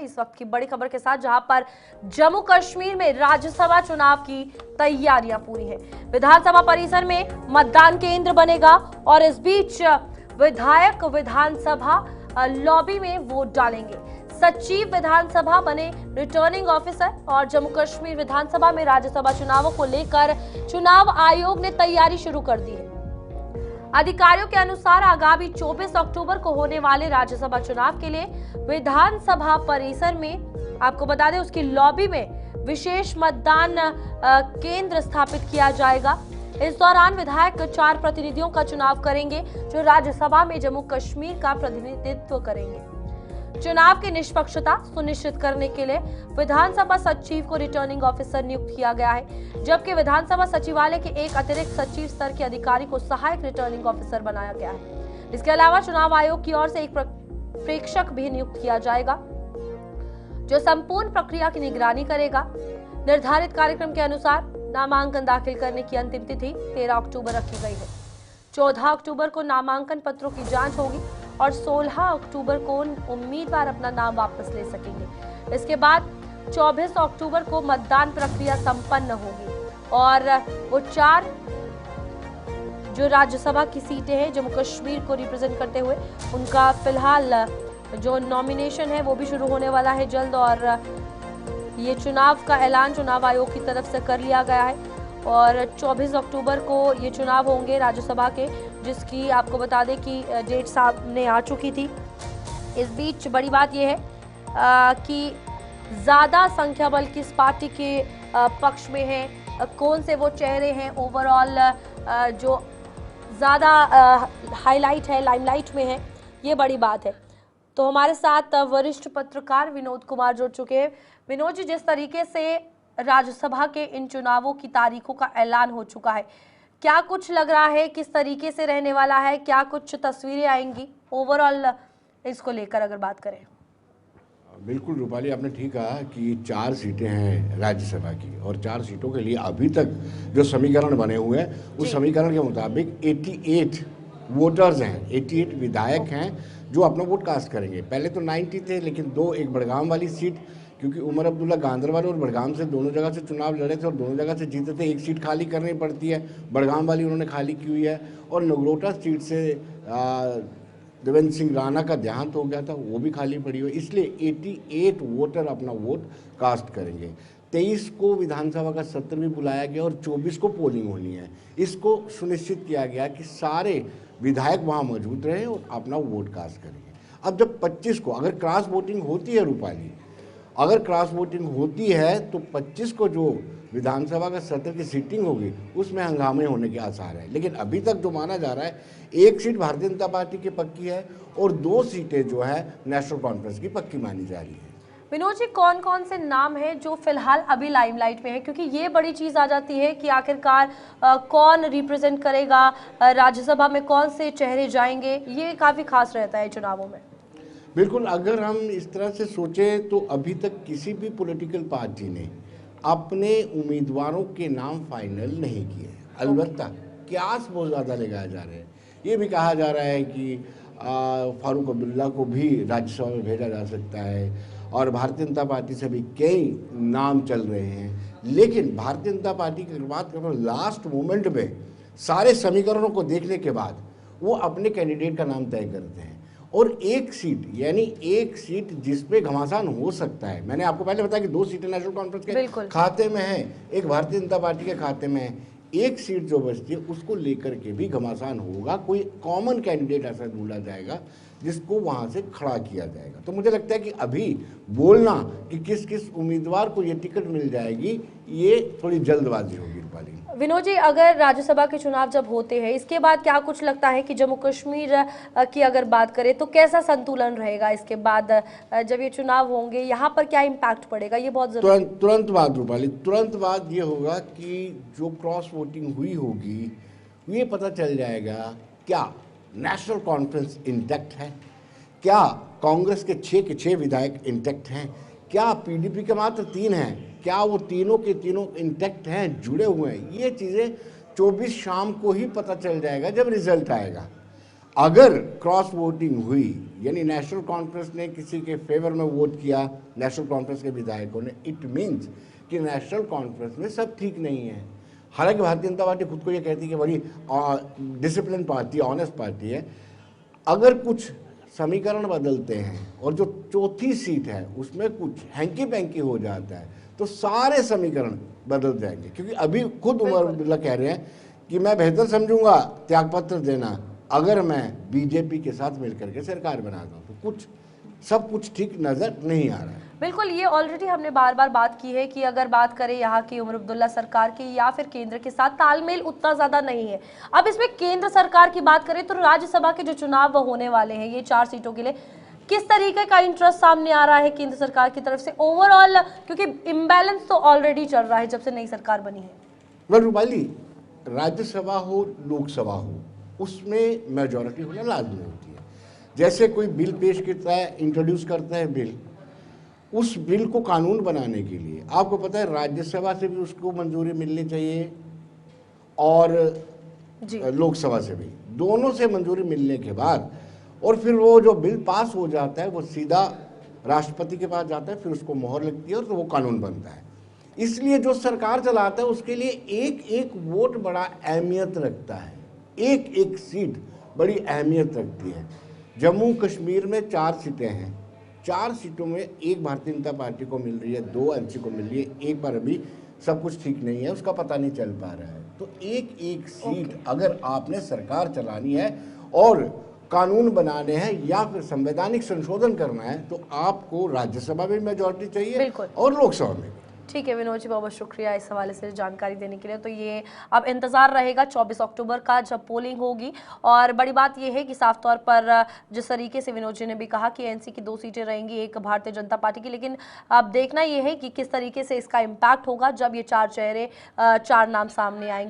इस वक्त की बड़ी खबर के साथ, जहां पर जम्मू कश्मीर में राज्यसभा चुनाव की तैयारियां पूरी है। विधानसभा परिसर में मतदान केंद्र बनेगा और इस बीच विधायक विधानसभा लॉबी में वोट डालेंगे। सचिव विधानसभा बने रिटर्निंग ऑफिसर और जम्मू कश्मीर विधानसभा में राज्यसभा चुनावों को लेकर चुनाव आयोग ने तैयारी शुरू कर दी है। अधिकारियों के अनुसार आगामी 24 अक्टूबर को होने वाले राज्यसभा चुनाव के लिए विधानसभा परिसर में, आपको बता दें, उसकी लॉबी में विशेष मतदान केंद्र स्थापित किया जाएगा। इस दौरान विधायक 4 प्रतिनिधियों का चुनाव करेंगे जो राज्यसभा में जम्मू कश्मीर का प्रतिनिधित्व करेंगे। चुनाव की निष्पक्षता सुनिश्चित करने के लिए विधानसभा सचिव को रिटर्निंग ऑफिसर नियुक्त किया गया है, जबकि विधानसभा सचिवालय के एक अतिरिक्त सचिव स्तर के अधिकारी को सहायक रिटर्निंग ऑफिसर बनाया गया है। इसके अलावा चुनाव आयोग की ओर से एक प्रेक्षक भी नियुक्त किया जाएगा जो संपूर्ण प्रक्रिया की निगरानी करेगा। निर्धारित कार्यक्रम के अनुसार नामांकन दाखिल करने की अंतिम तिथि 13 अक्टूबर रखी गई है। 14 अक्टूबर को नामांकन पत्रों की जांच होगी और 16 अक्टूबर को उम्मीदवार अपना नाम वापस ले सकेंगे। इसके बाद 24 अक्टूबर को मतदान प्रक्रिया संपन्न होगी और वो 4 जो राज्यसभा की सीटें हैं जम्मू कश्मीर को रिप्रेजेंट करते हुए, उनका फिलहाल जो नॉमिनेशन है वो भी शुरू होने वाला है जल्द, और ये चुनाव का ऐलान चुनाव आयोग की तरफ से कर लिया गया है और 24 अक्टूबर को ये चुनाव होंगे राज्यसभा के, जिसकी आपको बता दें कि डेट सामने आ चुकी थी। इस बीच बड़ी बात यह है कि ज़्यादा संख्या बल किस पार्टी के पक्ष में है, कौन से वो चेहरे हैं ओवरऑल जो ज़्यादा हाईलाइट है, लाइमलाइट में है, ये बड़ी बात है। तो हमारे साथ वरिष्ठ पत्रकार विनोद कुमार जुड़ चुके हैं। विनोद जी, जिस तरीके से राज्यसभा के इन चुनावों की तारीखों का ऐलान हो चुका है, क्या कुछ लग रहा है, किस तरीके से रहने वाला है, क्या कुछ तस्वीरें आएंगी ओवरऑल इसको लेकर अगर बात करें? बिल्कुल रूपाली, आपने ठीक कहा कि 4 सीटें हैं राज्यसभा की और 4 सीटों के लिए अभी तक जो समीकरण बने हुए हैं उस समीकरण के मुताबिक 88 वोटर्स हैं, 88 विधायक हैं जो अपना वोट कास्ट करेंगे। पहले तो 90 थे, लेकिन एक बड़गाम वाली सीट, क्योंकि उमर अब्दुल्ला गांधरवाल और बड़गाम से दोनों जगह से चुनाव लड़े थे और दोनों जगह से जीते थे, एक सीट खाली करनी पड़ती है, बड़गाम वाली उन्होंने खाली की हुई है। और नगरोटा सीट से देवेंद्र सिंह राणा का देहांत हो गया था, वो भी खाली पड़ी हुई, इसलिए 88 वोटर अपना वोट कास्ट करेंगे। 23 को विधानसभा का सत्र भी बुलाया गया और 24 को पोलिंग होनी है। इसको सुनिश्चित किया गया कि सारे विधायक वहाँ मौजूद रहें और अपना वोट कास्ट करेंगे। अब जब 25 को अगर क्रॉस वोटिंग होती है रूपाली, अगर क्रॉस वोटिंग होती है तो 25 को जो विधानसभा का सत्र की सीटिंग होगी उसमें हंगामे होने के आसार है। लेकिन अभी तक जो माना जा रहा है, 1 सीट भारतीय जनता पार्टी की पक्की है और 2 सीटें जो है नेशनल कॉन्फ्रेंस की पक्की मानी जा रही है। विनोद जी, कौन कौन से नाम हैं जो फिलहाल अभी लाइमलाइट में है, क्योंकि ये बड़ी चीज़ आ जाती है कि आखिरकार कौन रिप्रेजेंट करेगा राज्यसभा में, कौन से चेहरे जाएंगे, ये काफ़ी खास रहता है चुनावों में। बिल्कुल, अगर हम इस तरह से सोचें तो अभी तक किसी भी पॉलिटिकल पार्टी ने अपने उम्मीदवारों के नाम फाइनल नहीं किए। अलबत्ता क्यास बहुत ज़्यादा लगाए जा रहे हैं। ये भी कहा जा रहा है कि फारूक अब्दुल्ला को भी राज्यसभा में भेजा जा सकता है और भारतीय जनता पार्टी से भी कई नाम चल रहे हैं। लेकिन भारतीय जनता पार्टी की बात करें, लास्ट मोमेंट में सारे समीकरणों को देखने के बाद वो अपने कैंडिडेट का नाम तय करते हैं और 1 सीट, यानी 1 सीट जिसपे घमासान हो सकता है। मैंने आपको पहले बताया कि 2 सीटें नेशनल कॉन्फ्रेंस के खाते में है, एक भारतीय जनता पार्टी के खाते में है। 1 सीट जो बचती है उसको लेकर के भी घमासान होगा, कोई कॉमन कैंडिडेट ऐसा ढूंढा जाएगा जिसको वहां से खड़ा किया जाएगा। तो मुझे लगता है कि अभी बोलना कि किस किस उम्मीदवार को ये टिकट मिल जाएगी, ये थोड़ी जल्दबाजी होगी रूपाली। विनोद जी, अगर राज्यसभा के चुनाव जब होते हैं, इसके बाद क्या कुछ लगता है कि जम्मू कश्मीर की अगर बात करें तो कैसा संतुलन रहेगा इसके बाद जब ये चुनाव होंगे, यहाँ पर क्या इम्पैक्ट पड़ेगा, ये बहुत जरूरी। तुरंत बाद रूपाली, तुरंत बाद ये होगा कि जो क्रॉस वोटिंग हुई होगी ये पता चल जाएगा क्या नेशनल कॉन्फ्रेंस इंटैक्ट है, क्या कांग्रेस के 6 के 6 विधायक इंटैक्ट हैं, क्या पीडीपी के मात्र 3 हैं, क्या वो तीनों के तीनों इंटैक्ट हैं, जुड़े हुए हैं। ये चीज़ें 24 शाम को ही पता चल जाएगा जब रिजल्ट आएगा। अगर क्रॉस वोटिंग हुई, यानी नेशनल कॉन्फ्रेंस ने किसी के फेवर में वोट किया, नेशनल कॉन्फ्रेंस के विधायकों ने, इट मीन्स कि नेशनल कॉन्फ्रेंस में सब ठीक नहीं है। हालांकि भारतीय जनता पार्टी खुद को ये कहती है कि बड़ी डिसिप्लिन पार्टी, ऑनेस्ट पार्टी है। अगर कुछ समीकरण बदलते हैं और जो चौथी सीट है उसमें कुछ हैंकी पैंकी हो जाता है तो सारे समीकरण बदल जाएंगे, क्योंकि अभी खुद उमर अब्दुल्ला कह रहे हैं कि मैं बेहतर समझूंगा त्यागपत्र देना अगर मैं बीजेपी के साथ मिलकर के सरकार बनाता हूं। तो कुछ सब कुछ ठीक नजर नहीं आ रहा है। बिल्कुल, ये ऑलरेडी हमने बार बार बात की है कि अगर बात करें यहाँ की उमर अब्दुल्ला सरकार की या फिर केंद्र के साथ, तालमेल उतना ज्यादा नहीं है। अब इसमें केंद्र सरकार की बात करें तो राज्यसभा के जो चुनाव होने वाले हैं ये 4 सीटों के लिए, किस तरीके का इंटरेस्ट सामने आ रहा है केंद्र सरकार की तरफ से ओवरऑल, क्योंकि इम्बैलेंस तो ऑलरेडी चल रहा है जब से नई सरकार बनी है। वेल रूपाली, राज्यसभा हो लोकसभा हो उसमें मेजॉरिटी होना लाजमी होती है। जैसे कोई बिल पेश करता है, इंट्रोड्यूस करता है बिल, उस बिल को कानून बनाने के लिए आपको पता है राज्यसभा से भी उसको मंजूरी मिलनी चाहिए और लोकसभा से भी, दोनों से मंजूरी मिलने के बाद और फिर वो जो बिल पास हो जाता है वो सीधा राष्ट्रपति के पास जाता है, फिर उसको मोहर लगती है और तो वो कानून बनता है। इसलिए जो सरकार चलाता है उसके लिए एक एक वोट बड़ा अहमियत रखता है, एक एक सीट बड़ी अहमियत रखती है। जम्मू कश्मीर में 4 सीटें हैं, 4 सीटों में एक भारतीय जनता पार्टी को मिल रही है, 2 एनसी को मिल रही है, एक बार अभी सब कुछ ठीक नहीं है, उसका पता नहीं चल पा रहा है। तो एक एक सीट अगर आपने सरकार चलानी है और कानून बनाने हैं या फिर संवैधानिक संशोधन करना है तो आपको राज्यसभा में मेजॉरिटी चाहिए और लोकसभा में। ठीक है विनोद जी, बहुत बहुत शुक्रिया इस हवाले से जानकारी देने के लिए। तो ये अब इंतजार रहेगा 24 अक्टूबर का जब पोलिंग होगी। और बड़ी बात ये है कि साफ तौर पर जिस तरीके से विनोद जी ने भी कहा कि एनसी की 2 सीटें रहेंगी, एक भारतीय जनता पार्टी की, लेकिन अब देखना ये है कि किस तरीके से इसका इम्पैक्ट होगा जब ये 4 चेहरे 4 नाम सामने आएंगे।